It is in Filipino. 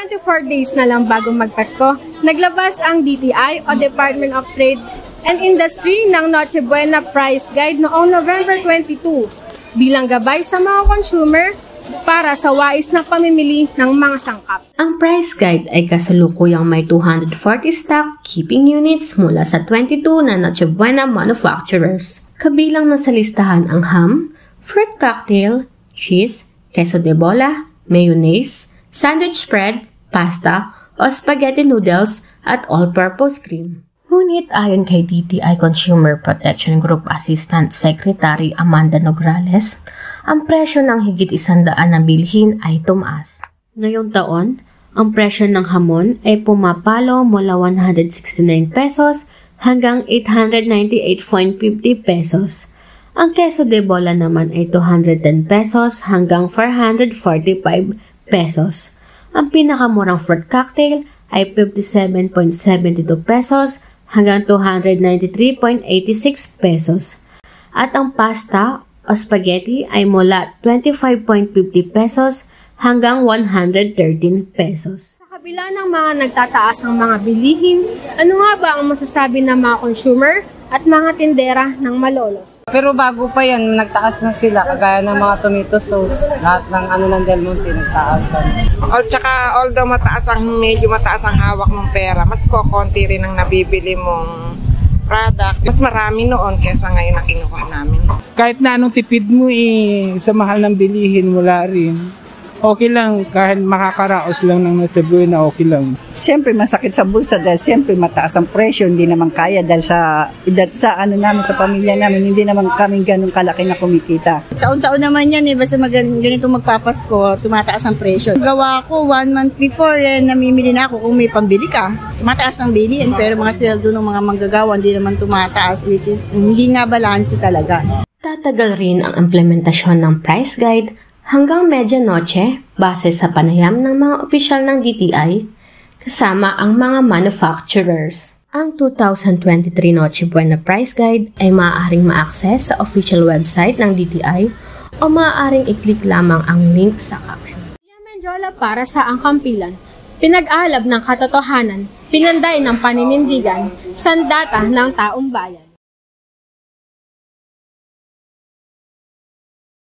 24 days na lang bago magpasko, naglabas ang DTI o Department of Trade and Industry ng Noche Buena Price Guide noong November 22 bilang gabay sa mga consumer para sa wais na pamimili ng mga sangkap. Ang price guide ay kasalukuyang may 240 stock keeping units mula sa 22 na Noche Buena manufacturers. Kabilang na sa listahan ang ham, fruit cocktail, cheese, queso de bola, mayonnaise, sandwich spread, pasta, o spaghetti noodles at all-purpose cream. Ngunit ayon kay DTI Consumer Protection Group Assistant Secretary Amanda Nograles, ang presyo ng higit 100 na bilhin ay tumaas. Ngayong taon, ang presyo ng hamon ay pumapalo mula 169 pesos hanggang 898.50 pesos. Ang queso de bola naman ay 210 pesos hanggang 445 pesos. Ang pinakamurang fruit cocktail ay 57.72 pesos hanggang 293.86 pesos. At ang pasta o spaghetti ay mula 25.50 pesos hanggang 113 pesos. Sa kabila ng mga nagtataas ng mga bilihin, ano nga ba ang masasabi ng mga consumer at mga tindera ng Malolos? Pero bago pa yan, nagtaas na sila, kagaya ng mga tomato sauce, lahat ng ng Del Monte nagtaasan. Tsaka although medyo mataas ang hawak ng pera, mas kokonti rin ang nabibili mong product. Mas marami noon kaysa ngayon na kinuha namin. Kahit na anong tipid mo sa mahal ng bilihin, wala rin. Okay lang, kahit makakaraos lang ng Noche Buena, okay lang. Siyempre masakit sa bulsa dahil siyempre mataas ang presyo, hindi naman kaya dahil sa namin, sa pamilya namin, hindi naman kami ganun kalaki na kumikita. Taon-taon naman yan basta ganito magpapasko, tumataas ang presyo. Gawa ko 1 month before, namimili na ako kung may pambili ka. Tumataas ang bilihin, pero mga sweldo ng mga manggagawa hindi naman tumataas, which is hindi nga balanse talaga. Tatagal rin ang implementasyon ng price guide hanggang medianoche base sa panayam ng mga opisyal ng DTI kasama ang mga manufacturers. Ang 2023 Noche Buena Price Guide ay maaaring ma-access sa official website ng DTI o maaaring i-click lamang ang link sa caption. Menjola para sa Angkampilan, pinag-alab ng katotohanan, pinanday ng paninindigan, sandata ng taong bayan.